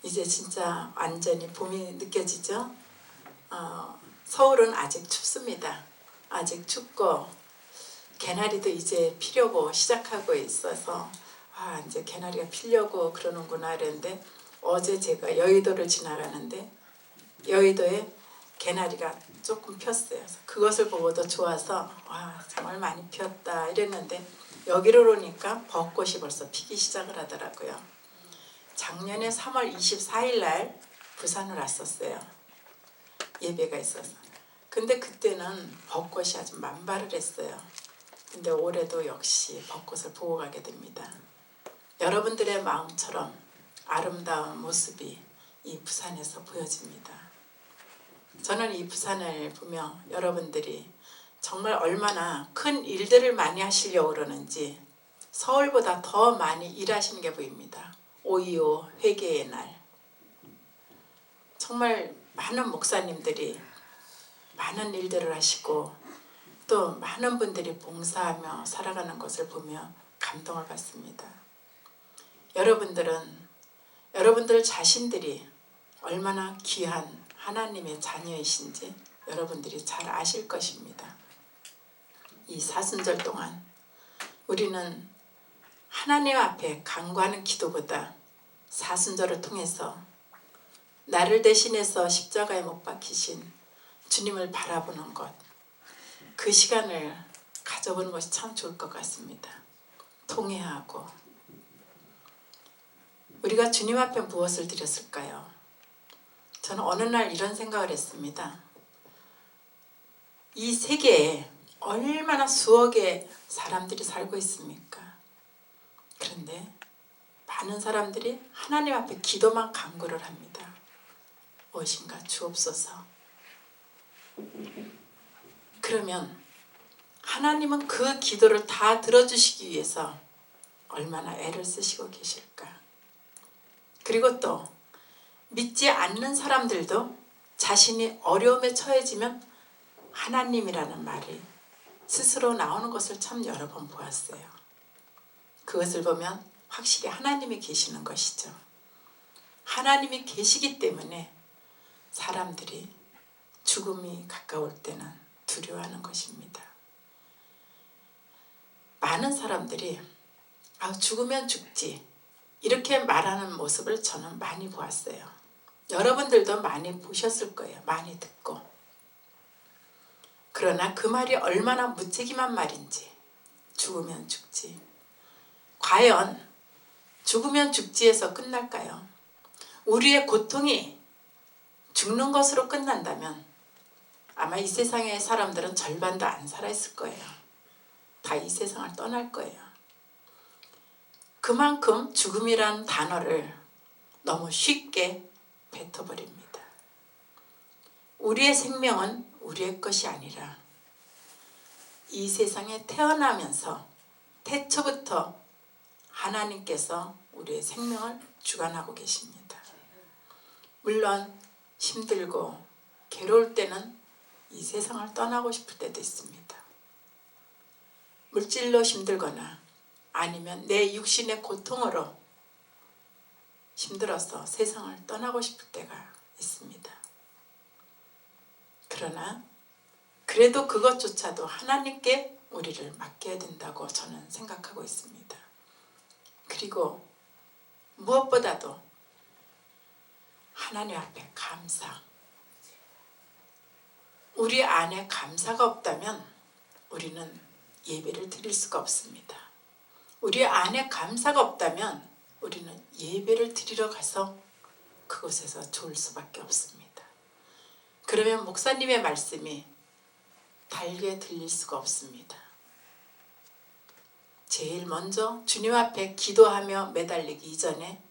이제 진짜 완전히 봄이 느껴지죠? 서울은 아직 춥습니다. 아직 춥고 개나리도 이제 피려고 시작하고 있어서 이제 개나리가 피려고 그러는구나 이랬는데, 어제 제가 여의도를 지나가는데 여의도에 개나리가 조금 폈어요. 그래서 그것을 보고도 좋아서 정말 많이 피었다 이랬는데, 여기로 오니까 벚꽃이 벌써 피기 시작을 하더라고요. 작년에 3월 24일 날 부산을 왔었어요. 예배가 있어서. 근데 그때는 벚꽃이 아주 만발을 했어요. 근데 올해도 역시 벚꽃을 보고 가게 됩니다. 여러분들의 마음처럼 아름다운 모습이 이 부산에서 보여집니다. 저는 이 부산을 보며 여러분들이 정말 얼마나 큰 일들을 많이 하시려고 그러는지 서울보다 더 많이 일하시는 게 보입니다. 5.25 회개의 날. 정말 많은 목사님들이 많은 일들을 하시고 또 많은 분들이 봉사하며 살아가는 것을 보며 감동을 받습니다. 여러분들 자신들이 얼마나 귀한 하나님의 자녀이신지 여러분들이 잘 아실 것입니다. 이 사순절 동안 우리는 하나님 앞에 간구하는 기도보다 사순절을 통해서 나를 대신해서 십자가에 못 박히신 주님을 바라보는 것, 그 시간을 가져보는 것이 참 좋을 것 같습니다. 통회하고. 우리가 주님 앞에 무엇을 드렸을까요? 저는 어느 날 이런 생각을 했습니다. 이 세계에 얼마나 수억의 사람들이 살고 있습니까? 그런데 많은 사람들이 하나님 앞에 기도만 간구를 합니다. 무엇인가 주옵소서. 그러면 하나님은 그 기도를 다 들어주시기 위해서 얼마나 애를 쓰시고 계실까? 그리고 또 믿지 않는 사람들도 자신이 어려움에 처해지면 하나님이라는 말이 스스로 나오는 것을 참 여러 번 보았어요. 그것을 보면 확실히 하나님이 계시는 것이죠. 하나님이 계시기 때문에 사람들이 죽음이 가까울 때는 두려워하는 것입니다. 많은 사람들이 죽으면 죽지 이렇게 말하는 모습을 저는 많이 보았어요. 여러분들도 많이 보셨을 거예요. 많이 듣고. 그러나 그 말이 얼마나 무책임한 말인지. 죽으면 죽지. 과연 죽으면 죽지에서 끝날까요? 우리의 고통이 죽는 것으로 끝난다면 아마 이 세상의 사람들은 절반도 안 살아있을 거예요. 다 이 세상을 떠날 거예요. 그만큼 죽음이라는 단어를 너무 쉽게 뱉어버립니다. 우리의 생명은 우리의 것이 아니라 이 세상에 태어나면서 태초부터 하나님께서 우리의 생명을 주관하고 계십니다. 물론 힘들고 괴로울 때는 이 세상을 떠나고 싶을 때도 있습니다. 물질로 힘들거나 아니면 내 육신의 고통으로 힘들어서 세상을 떠나고 싶을 때가 있습니다. 그러나 그래도 그것조차도 하나님께 우리를 맡겨야 된다고 저는 생각하고 있습니다. 그리고 무엇보다도 하나님 앞에 감사. 우리 안에 감사가 없다면 우리는 예배를 드릴 수가 없습니다. 우리 안에 감사가 없다면 우리는 예배를 드리러 가서 그곳에서 좋을 수밖에 없습니다. 그러면 목사님의 말씀이 달게 들릴 수가 없습니다. 제일 먼저 주님 앞에 기도하며 매달리기 이전에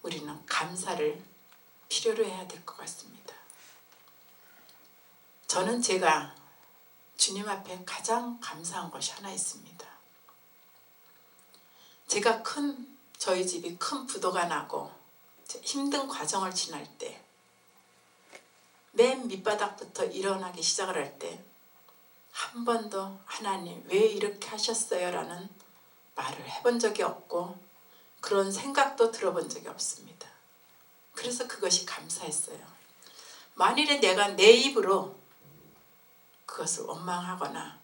우리는 감사를 필요로 해야 될 것 같습니다. 저는 제가 주님 앞에 가장 감사한 것이 하나 있습니다. 제가 저희 집이 큰 부도가 나고 힘든 과정을 지날 때 맨 밑바닥부터 일어나기 시작을 할 때 한 번도 하나님 왜 이렇게 하셨어요? 라는 말을 해본 적이 없고 그런 생각도 들어본 적이 없습니다. 그래서 그것이 감사했어요. 만일에 내가 내 입으로 그것을 원망하거나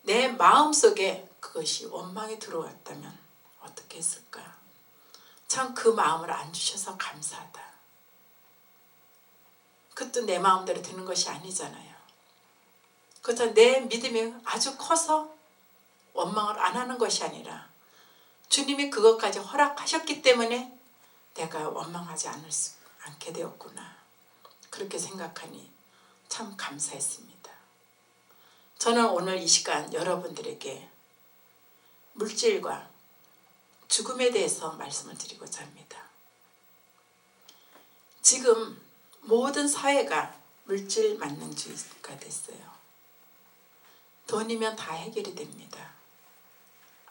내 마음속에 그것이 원망이 들어왔다면 어떻게 했을까? 참 그 마음을 안 주셔서 감사하다. 그것도 내 마음대로 되는 것이 아니잖아요. 그렇다고 내 믿음이 아주 커서 원망을 안 하는 것이 아니라 주님이 그것까지 허락하셨기 때문에 내가 원망하지 않게 되었구나. 그렇게 생각하니 참 감사했습니다. 저는 오늘 이 시간 여러분들에게 물질과 죽음에 대해서 말씀을 드리고자 합니다. 지금 모든 사회가 물질 만능주의가 됐어요. 돈이면 다 해결이 됩니다.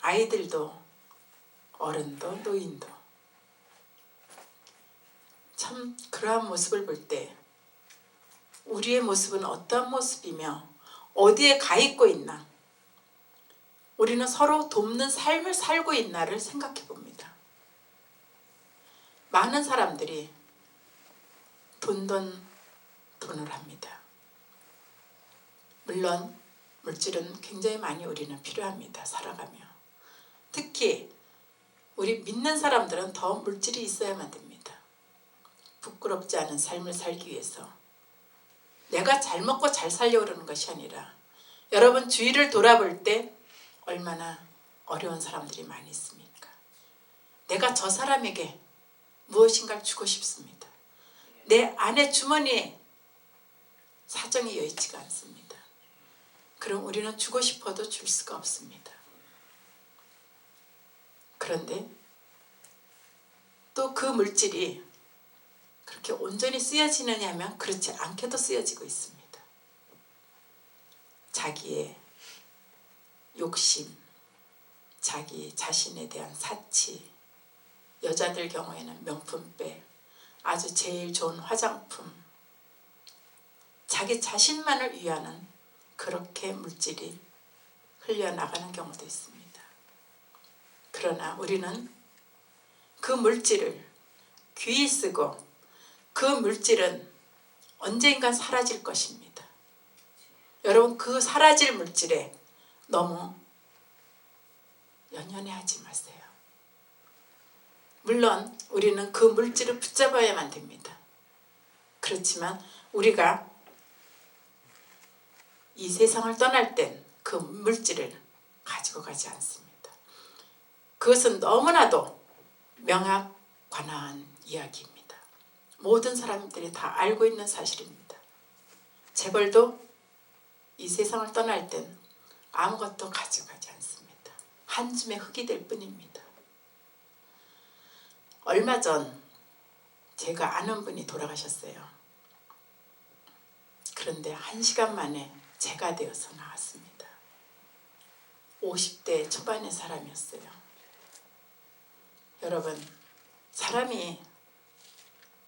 아이들도 어른도 노인도. 참 그러한 모습을 볼 때 우리의 모습은 어떠한 모습이며 어디에 가 있고 있나, 우리는 서로 돕는 삶을 살고 있나를 생각해 봅니다. 많은 사람들이 돈을 합니다. 물론 물질은 굉장히 많이 우리는 필요합니다. 살아가며. 특히 우리 믿는 사람들은 더 물질이 있어야만 됩니다. 부끄럽지 않은 삶을 살기 위해서 내가 잘 먹고 잘 살려고 그러는 것이 아니라 여러분 주위를 돌아볼 때 얼마나 어려운 사람들이 많이 있습니까? 내가 저 사람에게 무엇인가를 주고 싶습니다. 내 안의 주머니에 사정이 여의치가 않습니다. 그럼 우리는 주고 싶어도 줄 수가 없습니다. 그런데 또 그 물질이 그렇게 온전히 쓰여지느냐 하면 그렇지 않게도 쓰여지고 있습니다. 자기의 욕심, 자기 자신에 대한 사치, 여자들 경우에는 명품백, 아주 제일 좋은 화장품, 자기 자신만을 위하는 그렇게 물질이 흘려나가는 경우도 있습니다. 그러나 우리는 그 물질을 귀히 쓰고 그 물질은 언젠간 사라질 것입니다. 여러분 그 사라질 물질에 너무 연연해하지 마세요. 물론 우리는 그 물질을 붙잡아야만 됩니다. 그렇지만 우리가 이 세상을 떠날 땐 그 물질을 가지고 가지 않습니다. 그것은 너무나도 명확관화한 이야기입니다. 모든 사람들이 다 알고 있는 사실입니다. 재벌도 이 세상을 떠날 땐 아무것도 가져가지 않습니다. 한 줌의 흙이 될 뿐입니다. 얼마 전 제가 아는 분이 돌아가셨어요. 그런데 1시간 만에 제가 되어서 나왔습니다. 50대 초반의 사람이었어요. 여러분, 사람이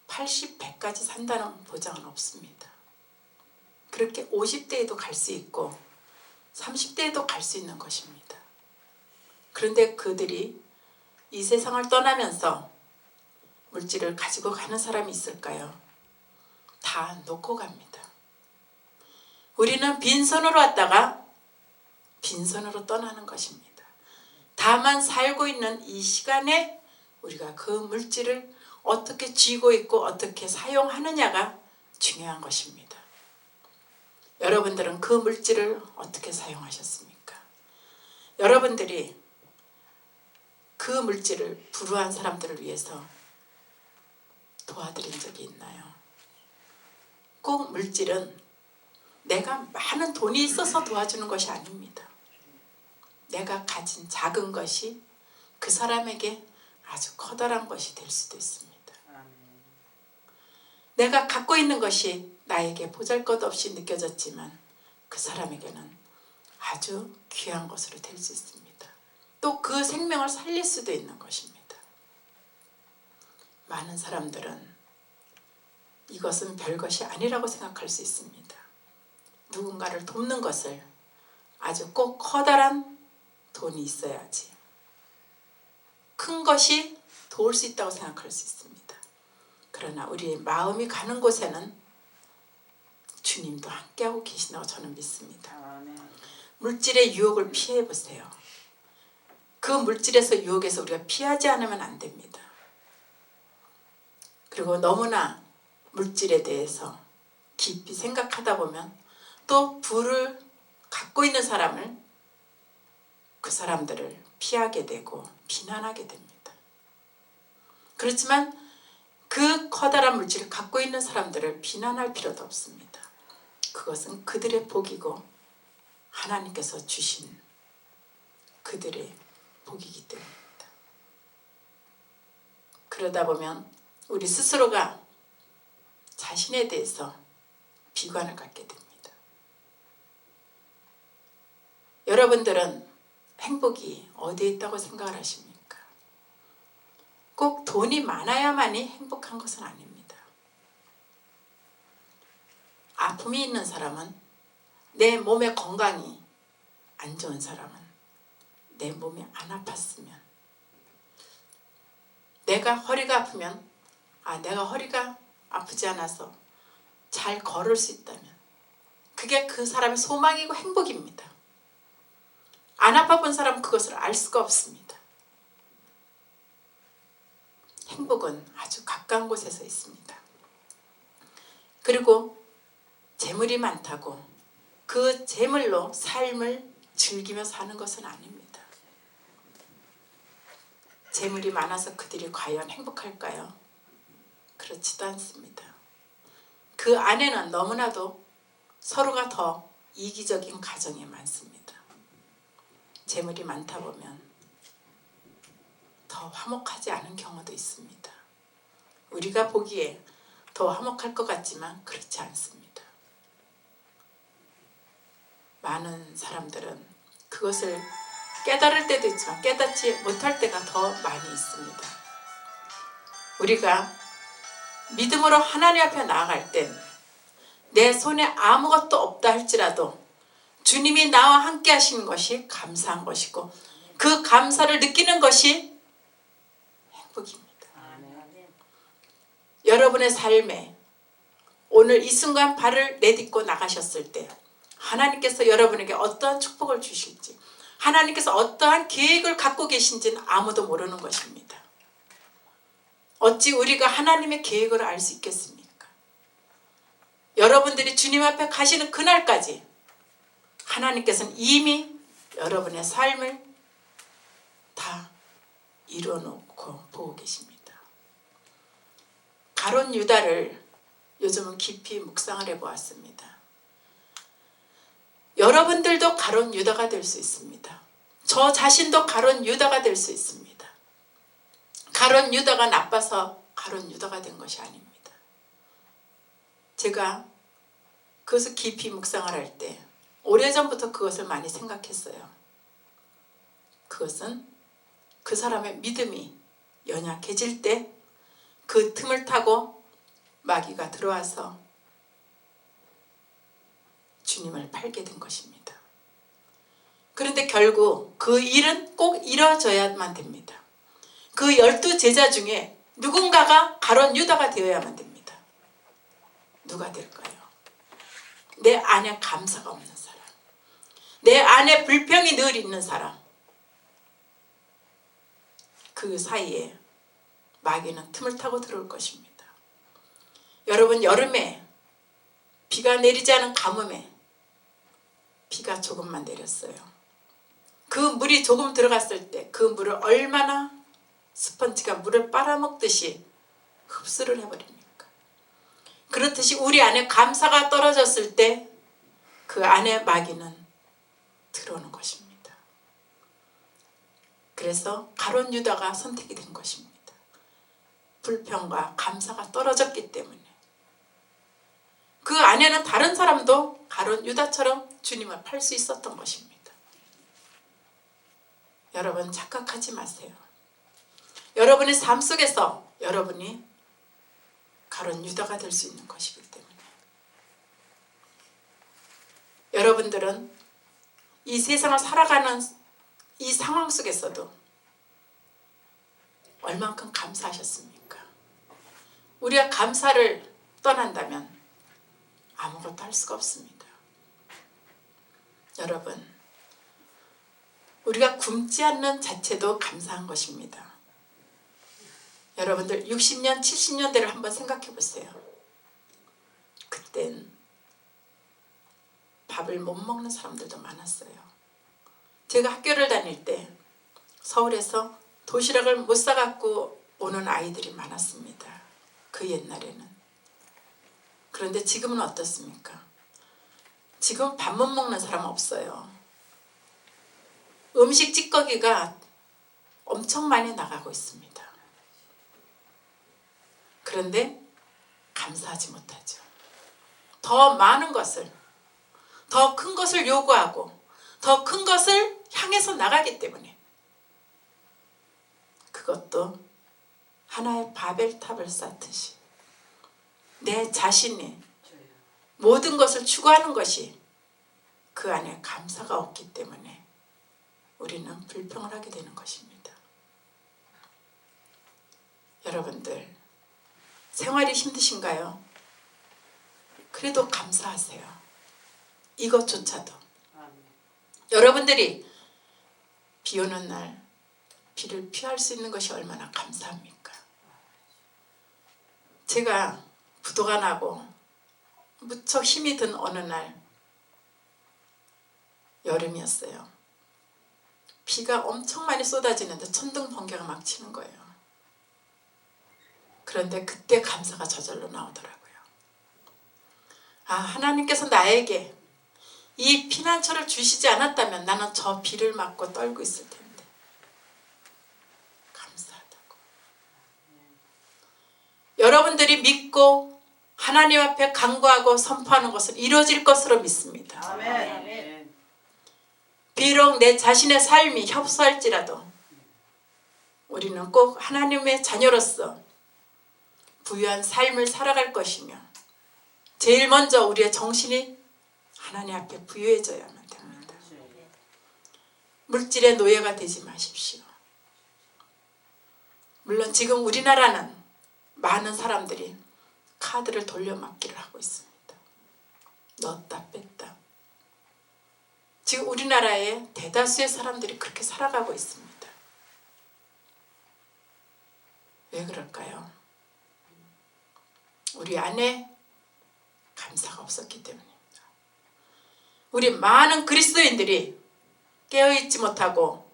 80, 100까지 산다는 보장은 없습니다. 그렇게 50대에도 갈 수 있고 30대에도 갈 수 있는 것입니다. 그런데 그들이 이 세상을 떠나면서 물질을 가지고 가는 사람이 있을까요? 다 놓고 갑니다. 우리는 빈손으로 왔다가 빈손으로 떠나는 것입니다. 다만 살고 있는 이 시간에 우리가 그 물질을 어떻게 쥐고 있고 어떻게 사용하느냐가 중요한 것입니다. 여러분들은 그 물질을 어떻게 사용하셨습니까? 여러분들이 그 물질을 불우한 사람들을 위해서 도와드린 적이 있나요? 꼭 물질은 내가 많은 돈이 있어서 도와주는 것이 아닙니다. 내가 가진 작은 것이 그 사람에게 아주 커다란 것이 될 수도 있습니다. 내가 갖고 있는 것이 나에게 보잘것없이 느껴졌지만 그 사람에게는 아주 귀한 것으로 될 수 있습니다. 또 그 생명을 살릴 수도 있는 것입니다. 많은 사람들은 이것은 별것이 아니라고 생각할 수 있습니다. 누군가를 돕는 것을 아주 꼭 커다란 돈이 있어야지, 큰 것이 도울 수 있다고 생각할 수 있습니다. 그러나 우리 마음이 가는 곳에는 주님도 함께하고 계신다고 저는 믿습니다. 물질의 유혹을 피해 보세요. 그 물질에서 유혹에서 우리가 피하지 않으면 안 됩니다. 그리고 너무나 물질에 대해서 깊이 생각하다 보면 또 부를 갖고 있는 사람을, 그 사람들을 피하게 되고 비난하게 됩니다. 그렇지만 그 커다란 물질을 갖고 있는 사람들을 비난할 필요도 없습니다. 그것은 그들의 복이고 하나님께서 주신 그들의 복이기 때문입니다. 그러다 보면 우리 스스로가 자신에 대해서 비관을 갖게 됩니다. 여러분들은 행복이 어디에 있다고 생각을 하십니까? 꼭 돈이 많아야만이 행복한 것은 아닙니다. 아픔이 있는 사람은, 내 몸의 건강이 안 좋은 사람은 내 몸이 안 아팠으면, 내가 허리가 아프면 내가 허리가 아프지 않아서 잘 걸을 수 있다면 그게 그 사람의 소망이고 행복입니다. 안 아파본 사람은 그것을 알 수가 없습니다. 행복은 아주 가까운 곳에서 있습니다. 그리고 재물이 많다고 그 재물로 삶을 즐기며 사는 것은 아닙니다. 재물이 많아서 그들이 과연 행복할까요? 그렇지도 않습니다. 그 안에는 너무나도 서로가 더 이기적인 가정이 많습니다. 재물이 많다 보면 더 화목하지 않은 경우도 있습니다. 우리가 보기에 더 화목할 것 같지만 그렇지 않습니다. 많은 사람들은 그것을 깨달을 때도 있지만 깨닫지 못할 때가 더 많이 있습니다. 우리가 믿음으로 하나님 앞에 나아갈 땐 내 손에 아무것도 없다 할지라도 주님이 나와 함께 하시는 것이 감사한 것이고, 그 감사를 느끼는 것이 행복입니다. 여러분의 삶에 오늘 이 순간 발을 내딛고 나가셨을 때 하나님께서 여러분에게 어떠한 축복을 주실지, 하나님께서 어떠한 계획을 갖고 계신지는 아무도 모르는 것입니다. 어찌 우리가 하나님의 계획을 알 수 있겠습니까? 여러분들이 주님 앞에 가시는 그날까지 하나님께서는 이미 여러분의 삶을 다 이루어 놓고 보고 계십니다. 가룟 유다를 요즘은 깊이 묵상을 해보았습니다. 여러분들도 가룟 유다가 될 수 있습니다. 저 자신도 가룟 유다가 될 수 있습니다. 가룟 유다가 나빠서 가룟 유다가 된 것이 아닙니다. 제가 그것을 깊이 묵상을 할 때 오래전부터 그것을 많이 생각했어요. 그것은 그 사람의 믿음이 연약해질 때 그 틈을 타고 마귀가 들어와서 주님을 팔게 된 것입니다. 그런데 결국 그 일은 꼭 이뤄져야만 됩니다. 그 12제자 중에 누군가가 가룟 유다가 되어야만 됩니다. 누가 될까요? 내 안에 감사가 없는 사람, 내 안에 불평이 늘 있는 사람, 그 사이에 마귀는 틈을 타고 들어올 것입니다. 여러분, 여름에 비가 내리지 않은 가뭄에 비가 조금만 내렸어요. 그 물이 조금 들어갔을 때 그 물을 얼마나 스펀지가 물을 빨아먹듯이 흡수를 해버립니까? 그렇듯이 우리 안에 감사가 떨어졌을 때 그 안에 마귀는 들어오는 것입니다. 그래서 가룟 유다가 선택이 된 것입니다. 불평과 감사가 떨어졌기 때문에. 그 안에는 다른 사람도 가룟 유다처럼 주님을 팔 수 있었던 것입니다. 여러분, 착각하지 마세요. 여러분의 삶 속에서 여러분이 가룟 유다가 될 수 있는 것이기 때문에. 여러분들은 이 세상을 살아가는 이 상황 속에서도 얼만큼 감사하셨습니까? 우리가 감사를 떠난다면 아무것도 할 수가 없습니다. 여러분, 우리가 굶지 않는 자체도 감사한 것입니다. 여러분들 60년, 70년대를 한번 생각해 보세요. 그땐 밥을 못 먹는 사람들도 많았어요. 제가 학교를 다닐 때 서울에서 도시락을 못 사갖고 오는 아이들이 많았습니다. 그 옛날에는. 그런데 지금은 어떻습니까? 지금 밥 못 먹는 사람 없어요. 음식 찌꺼기가 엄청 많이 나가고 있습니다. 그런데 감사하지 못하죠. 더 많은 것을, 더 큰 것을 요구하고 더 큰 것을 향해서 나가기 때문에 그것도 하나의 바벨탑을 쌓듯이 내 자신이 모든 것을 추구하는 것이 그 안에 감사가 없기 때문에 우리는 불평을 하게 되는 것입니다. 여러분들, 생활이 힘드신가요? 그래도 감사하세요. 이것조차도. 여러분들이 비 오는 날 비를 피할 수 있는 것이 얼마나 감사합니까? 제가 부도가 나고 무척 힘이 든 어느 날 여름이었어요. 비가 엄청 많이 쏟아지는데 천둥 번개가 막 치는 거예요. 그런데 그때 감사가 저절로 나오더라고요. 아, 하나님께서 나에게 이 피난처를 주시지 않았다면 나는 저 비를 맞고 떨고 있을 텐데. 감사하다고. 여러분들이 믿고 하나님 앞에 간구하고 선포하는 것은 이루어질 것으로 믿습니다. 아멘. 비록 내 자신의 삶이 협소할지라도 우리는 꼭 하나님의 자녀로서 부유한 삶을 살아갈 것이며 제일 먼저 우리의 정신이 하나님 앞에 부유해져야만 됩니다. 물질의 노예가 되지 마십시오. 물론 지금 우리나라는 많은 사람들이 카드를 돌려막기를 하고 있습니다. 넣었다 뺐다. 지금 우리나라의 대다수의 사람들이 그렇게 살아가고 있습니다. 왜 그럴까요? 우리 안에 감사가 없었기 때문입니다. 우리 많은 그리스도인들이 깨어있지 못하고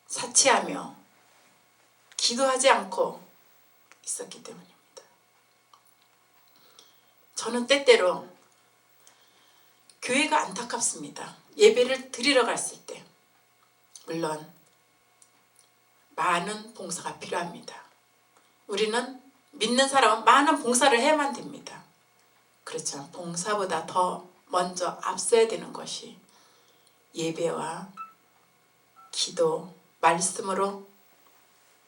사치하며 기도하지 않고 있었기 때문입니다. 저는 때때로 교회가 안타깝습니다. 예배를 드리러 갔을 때 물론 많은 봉사가 필요합니다. 우리는 믿는 사람은 많은 봉사를 해야만 됩니다. 그렇지만 봉사보다 더 먼저 앞서야 되는 것이 예배와 기도, 말씀으로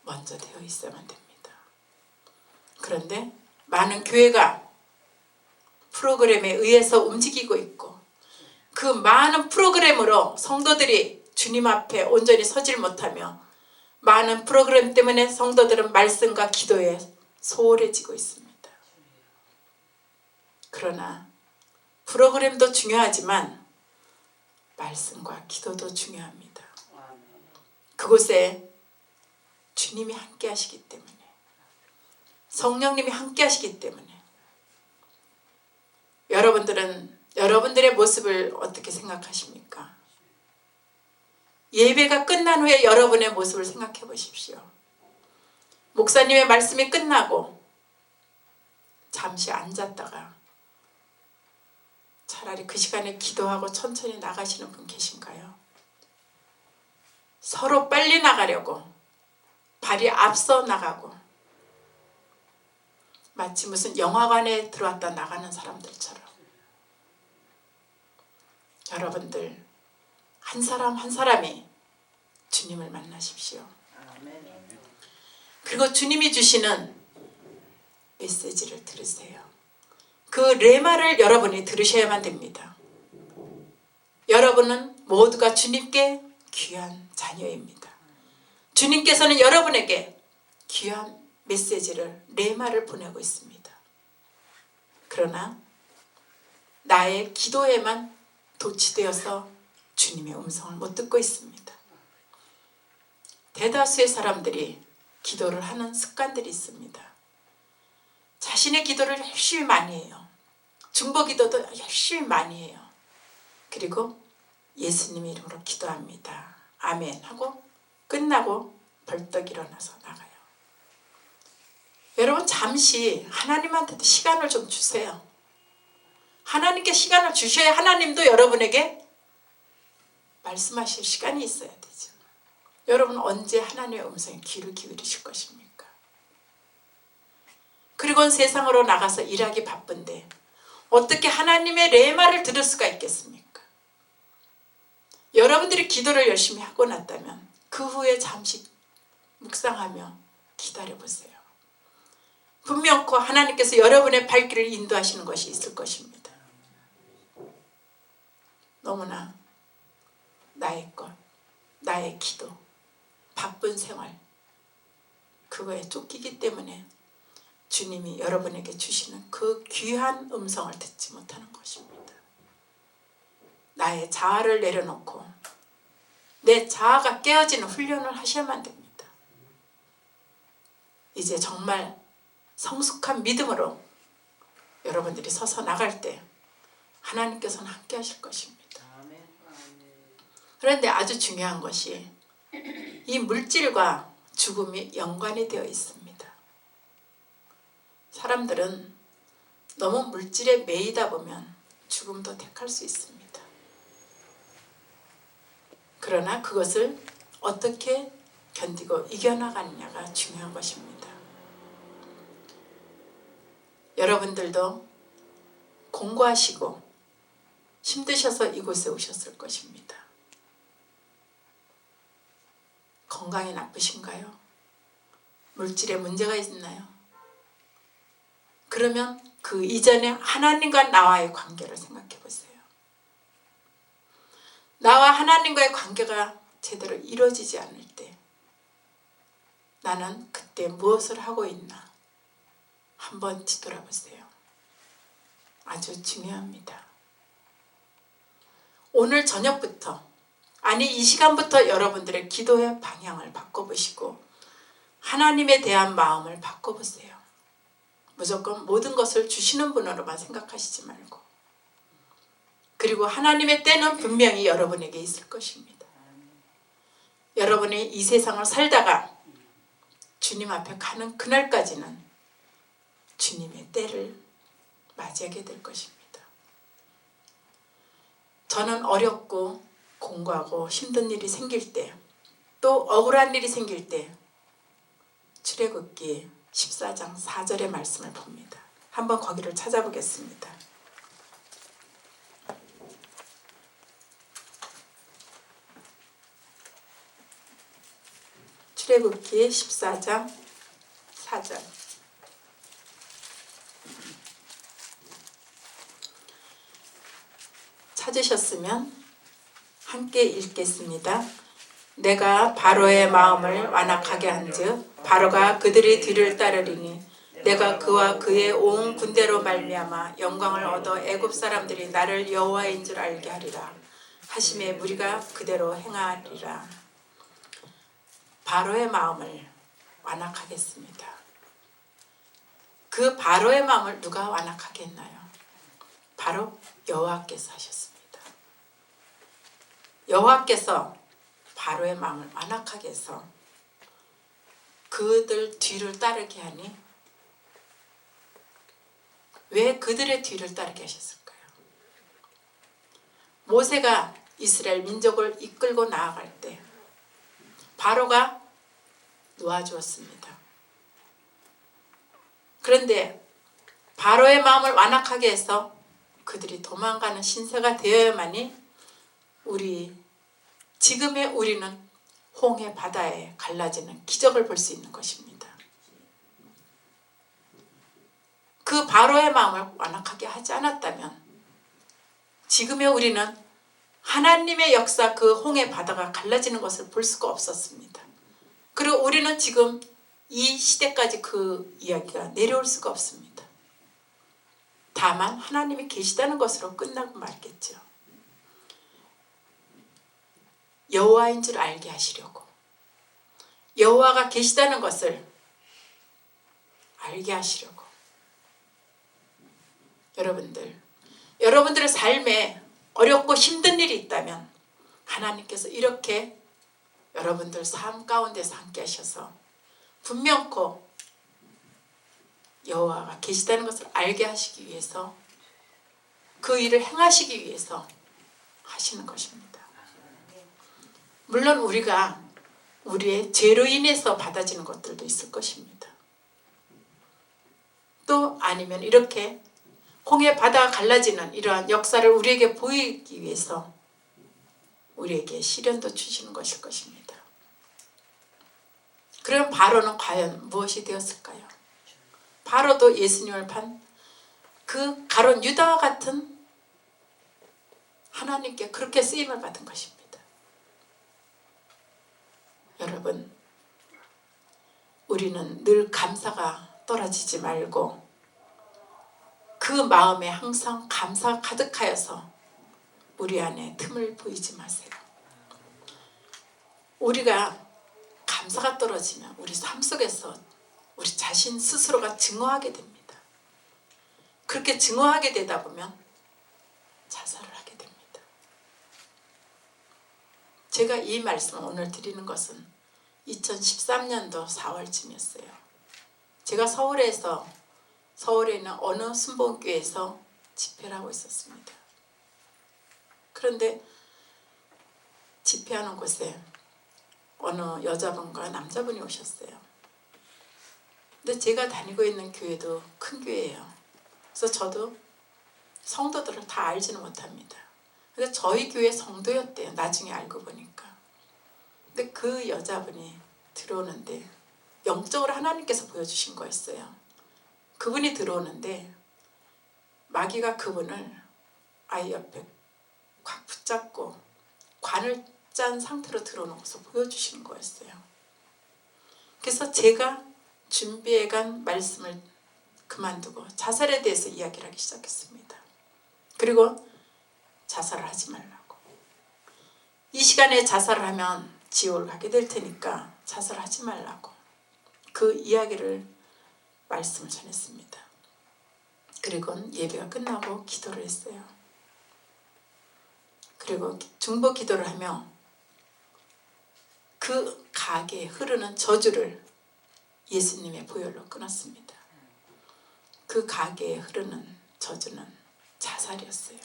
먼저 되어 있어야만 됩니다. 그런데 많은 교회가 프로그램에 의해서 움직이고 있고 그 많은 프로그램으로 성도들이 주님 앞에 온전히 서질 못하며 많은 프로그램 때문에 성도들은 말씀과 기도에 소홀해지고 있습니다. 그러나 프로그램도 중요하지만 말씀과 기도도 중요합니다. 그곳에 주님이 함께 하시기 때문에 성령님이 함께 하시기 때문에 여러분들은 여러분들의 모습을 어떻게 생각하십니까? 예배가 끝난 후에 여러분의 모습을 생각해 보십시오. 목사님의 말씀이 끝나고 잠시 앉았다가 차라리 그 시간에 기도하고 천천히 나가시는 분 계신가요? 서로 빨리 나가려고 발이 앞서 나가고 마치 무슨 영화관에 들어왔다 나가는 사람들처럼 여러분들 한 사람 한 사람이 주님을 만나십시오. 그리고 주님이 주시는 메시지를 들으세요. 그 레마를 여러분이 들으셔야만 됩니다. 여러분은 모두가 주님께 귀한 자녀입니다. 주님께서는 여러분에게 귀한 메시지를, 레마를 보내고 있습니다. 그러나 나의 기도에만 도취되어서 주님의 음성을 못 듣고 있습니다. 대다수의 사람들이 기도를 하는 습관들이 있습니다. 자신의 기도를 열심히 많이 해요. 중보기도도 열심히 많이 해요. 그리고 예수님 이름으로 기도합니다. 아멘 하고 끝나고 벌떡 일어나서 나가요. 여러분, 잠시 하나님한테도 시간을 좀 주세요. 하나님께 시간을 주셔야 하나님도 여러분에게 말씀하실 시간이 있어야 되죠. 여러분, 언제 하나님의 음성에 귀를 기울이실 것입니까? 그리고 세상으로 나가서 일하기 바쁜데 어떻게 하나님의 레마를 들을 수가 있겠습니까? 여러분들이 기도를 열심히 하고 났다면 그 후에 잠시 묵상하며 기다려보세요. 분명코 하나님께서 여러분의 발길을 인도하시는 것이 있을 것입니다. 너무나 나의 것, 나의 기도, 바쁜 생활, 그거에 쫓기기 때문에 주님이 여러분에게 주시는 그 귀한 음성을 듣지 못하는 것입니다. 나의 자아를 내려놓고 내 자아가 깨어지는 훈련을 하셔야만 됩니다. 이제 정말 성숙한 믿음으로 여러분들이 서서 나갈 때 하나님께서는 함께 하실 것입니다. 그런데 아주 중요한 것이 이 물질과 죽음이 연관이 되어 있습니다. 사람들은 너무 물질에 매이다 보면 죽음도 택할 수 있습니다. 그러나 그것을 어떻게 견디고 이겨나가느냐가 중요한 것입니다. 여러분들도 공부하시고 힘드셔서 이곳에 오셨을 것입니다. 건강이 나쁘신가요? 물질에 문제가 있나요? 그러면 그 이전에 하나님과 나와의 관계를 생각해 보세요. 나와 하나님과의 관계가 제대로 이루어지지 않을 때 나는 그때 무엇을 하고 있나 한번 뒤돌아보세요. 아주 중요합니다. 오늘 저녁부터, 아니 이 시간부터 여러분들의 기도의 방향을 바꿔보시고 하나님에 대한 마음을 바꿔보세요. 무조건 모든 것을 주시는 분으로만 생각하시지 말고, 그리고 하나님의 때는 분명히 여러분에게 있을 것입니다. 여러분이 이 세상을 살다가 주님 앞에 가는 그날까지는 주님의 때를 맞이하게 될 것입니다. 저는 어렵고 공부하고 힘든 일이 생길 때, 또 억울한 일이 생길 때 출애굽기 14장 4절의 말씀을 봅니다. 한번 거기를 찾아보겠습니다. 출애굽기 14장 4절. 찾으셨으면 함께 읽겠습니다. 내가 바로의 마음을 완악하게 한즉 바로가 그들의 뒤를 따르리니 내가 그와 그의 온 군대로 말미암아 영광을 얻어 애굽 사람들이 나를 여호와인 줄 알게 하리라 하심에 무리가 그대로 행하리라. 바로의 마음을 완악하겠습니다. 그 바로의 마음을 누가 완악하게 했나요? 바로 여호와께서 하셨습니다. 여호와께서 바로의 마음을 완악하게 해서 그들 뒤를 따르게 하니, 왜 그들의 뒤를 따르게 하셨을까요? 모세가 이스라엘 민족을 이끌고 나아갈 때 바로가 놓아주었습니다. 그런데 바로의 마음을 완악하게 해서 그들이 도망가는 신세가 되어야만이 지금의 우리는 홍해 바다에 갈라지는 기적을 볼 수 있는 것입니다. 그 바로의 마음을 완악하게 하지 않았다면 지금의 우리는 하나님의 역사, 그 홍해 바다가 갈라지는 것을 볼 수가 없었습니다. 그리고 우리는 지금 이 시대까지 그 이야기가 내려올 수가 없습니다. 다만 하나님이 계시다는 것으로 끝나고 말겠죠. 여호와인 줄 알게 하시려고, 여호와가 계시다는 것을 알게 하시려고. 여러분들의 삶에 어렵고 힘든 일이 있다면 하나님께서 이렇게 여러분들 삶 가운데서 함께 하셔서 분명코 여호와가 계시다는 것을 알게 하시기 위해서, 그 일을 행하시기 위해서 하시는 것입니다. 물론 우리가 우리의 죄로 인해서 받아지는 것들도 있을 것입니다. 또 아니면 이렇게 홍해 바다가 갈라지는 이러한 역사를 우리에게 보이기 위해서 우리에게 시련도 주시는 것일 것입니다. 그럼 바로는 과연 무엇이 되었을까요? 바로도 예수님을 판 그 가룟 유다와 같은 하나님께 그렇게 쓰임을 받은 것입니다. 여러분, 우리는 늘 감사가 떨어지지 말고 그 마음에 항상 감사가 가득하여서 우리 안에 틈을 보이지 마세요. 우리가 감사가 떨어지면 우리 삶 속에서 우리 자신 스스로가 증오하게 됩니다. 그렇게 증오하게 되다 보면 자살을 하게 됩니다. 제가 이 말씀을 오늘 드리는 것은 2013년도 4월쯤이었어요. 제가 서울에 있는 어느 순복음교회에서 집회를 하고 있었습니다. 그런데 집회하는 곳에 어느 여자분과 남자분이 오셨어요. 근데 제가 다니고 있는 교회도 큰 교회예요. 그래서 저도 성도들을 다 알지는 못합니다. 근데 저희 교회 성도였대요. 나중에 알고 보니까. 근데 그 여자분이 들어오는데 영적으로 하나님께서 보여주신 거였어요. 그분이 들어오는데 마귀가 그분을 아이 옆에 꽉 붙잡고 관을 짠 상태로 들어놓고서 보여주시는 거였어요. 그래서 제가 준비해간 말씀을 그만두고 자살에 대해서 이야기를 하기 시작했습니다. 그리고 자살을 하지 말라고. 이 시간에 자살을 하면 지옥을 가게 될 테니까 자살을 하지 말라고. 그 이야기를 말씀을 전했습니다. 그리고 예배가 끝나고 기도를 했어요. 그리고 중보 기도를 하며 그 가게에 흐르는 저주를 예수님의 보혈로 끊었습니다. 그 가게에 흐르는 저주는 자살이었어요.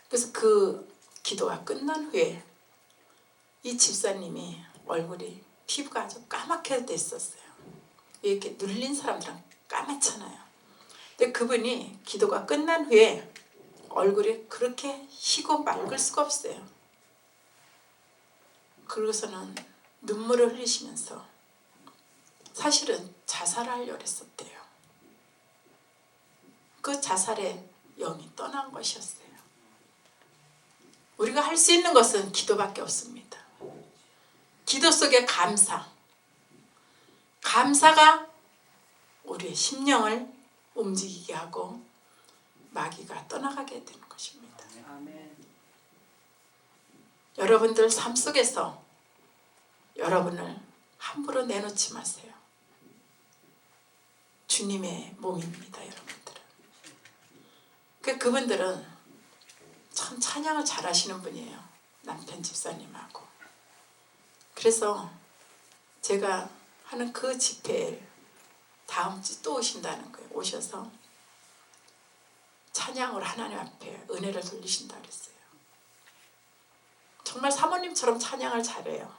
그래서 그 기도가 끝난 후에 이 집사님이 얼굴이 피부가 아주 까맣게 됐었어요. 이렇게 눌린 사람들은 까맣잖아요. 근데 그분이 기도가 끝난 후에 얼굴이 그렇게 희고 맑을 수가 없어요. 그러고서는 눈물을 흘리시면서 사실은 자살을 하려고 했었대요. 그 자살의 영이 떠난 것이었어요. 우리가 할 수 있는 것은 기도밖에 없습니다. 기도 속에 감사가 우리의 심령을 움직이게 하고 마귀가 떠나가게 되는 것입니다. 아멘. 여러분들 삶 속에서 여러분을 함부로 내놓지 마세요. 주님의 몸입니다, 여러분들은. 그분들은 참 찬양을 잘하시는 분이에요. 남편 집사님하고. 그래서 제가 하는 그 집회에 다음 주 또 오신다는 거예요. 오셔서 찬양으로 하나님 앞에 은혜를 돌리신다 그랬어요. 정말 사모님처럼 찬양을 잘해요.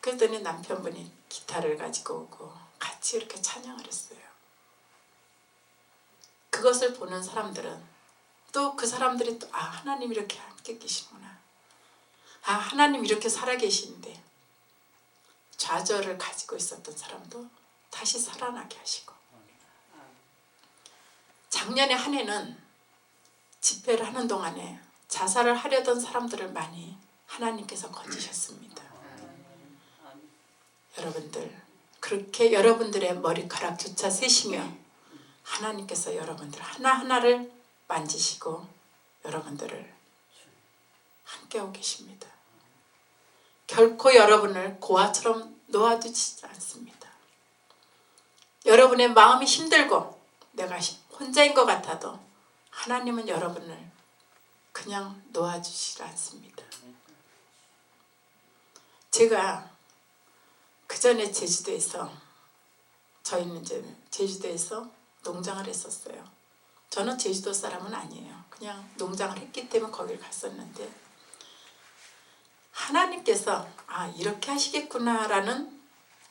그랬더니 남편분이 기타를 가지고 오고 같이 이렇게 찬양을 했어요. 그것을 보는 사람들은 또 그 사람들이 또 하나님 이렇게 함께 계시구나. 하나님 이렇게 살아계시는데 좌절을 가지고 있었던 사람도 다시 살아나게 하시고, 작년에 한 해는 집회를 하는 동안에 자살을 하려던 사람들을 많이 하나님께서 건지셨습니다. 여러분들 그렇게 여러분들의 머리카락조차 세시며 하나님께서 여러분들 하나하나를 만지시고 여러분들을 함께하고 계십니다. 결코 여러분을 고아처럼 놓아두지 않습니다. 여러분의 마음이 힘들고 내가 혼자인 것 같아도 하나님은 여러분을 그냥 놓아주시지 않습니다. 제가 그 전에 제주도에서 저희는 이제 제주도에서 농장을 했었어요. 저는 제주도 사람은 아니에요. 그냥 농장을 했기 때문에 거기를 갔었는데 하나님께서 아 이렇게 하시겠구나라는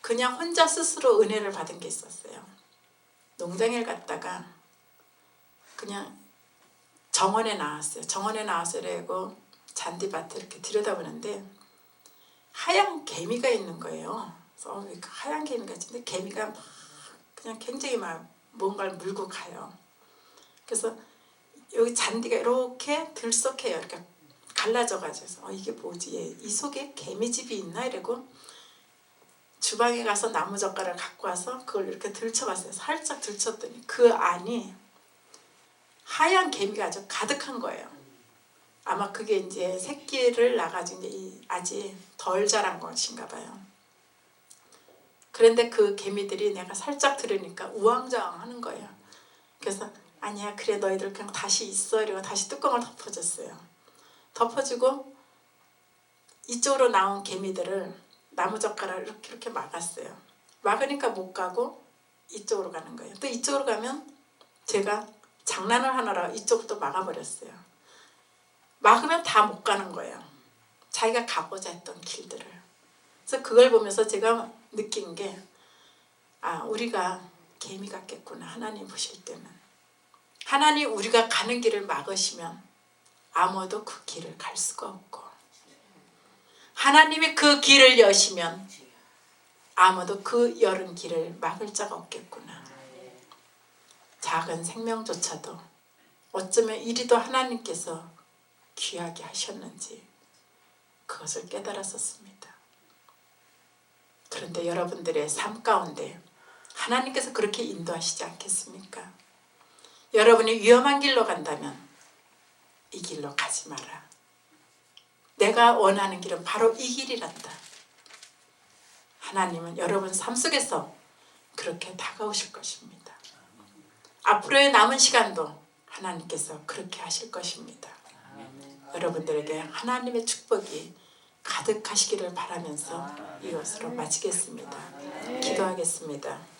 그냥 혼자 스스로 은혜를 받은 게 있었어요. 농장에 갔다가 그냥 정원에 나왔어요. 정원에 나와서 이러고 잔디밭을 이렇게 들여다보는데 하얀 개미가 있는 거예요. 그래서 하얀 개미 같은데 개미가 막 그냥 굉장히 막 뭔가를 물고 가요. 그래서 여기 잔디가 이렇게 들썩해요. 이렇게 갈라져가지고 이게 뭐지? 이 속에 개미집이 있나? 이러고 주방에 가서 나무젓가락을 갖고 와서 그걸 이렇게 들춰봤어요. 살짝 들쳤더니 그 안이 하얀 개미가 아주 가득한 거예요. 아마 그게 이제 새끼를 낳아가지고 이제 아직 덜 자란 것인가 봐요. 그런데 그 개미들이 내가 살짝 들으니까 우왕좌왕 하는 거예요. 그래서 아니야 그래 너희들 그냥 다시 있어 이러고 다시 뚜껑을 덮어줬어요. 덮어주고 이쪽으로 나온 개미들을 나무젓가락을 이렇게 막았어요. 막으니까 못 가고 이쪽으로 가는 거예요. 또 이쪽으로 가면 제가 장난을 하느라 이쪽으로 또 막아버렸어요. 막으면 다 못 가는 거예요. 자기가 가고자 했던 길들을. 그래서 그걸 보면서 제가 느낀 게 아 우리가 개미 같겠구나. 하나님 보실 때는. 하나님 우리가 가는 길을 막으시면 아무도 그 길을 갈 수가 없고 하나님이 그 길을 여시면 아무도 그 여는 길을 막을 자가 없겠구나. 작은 생명조차도 어쩌면 이리도 하나님께서 귀하게 하셨는지 그것을 깨달았었습니다. 그런데 여러분들의 삶 가운데 하나님께서 그렇게 인도하시지 않겠습니까? 여러분이 위험한 길로 간다면 이 길로 가지 마라. 내가 원하는 길은 바로 이 길이란다. 하나님은 여러분 삶 속에서 그렇게 다가오실 것입니다. 앞으로의 남은 시간도 하나님께서 그렇게 하실 것입니다. 여러분들에게 하나님의 축복이 가득하시기를 바라면서 이것으로 마치겠습니다. 기도하겠습니다.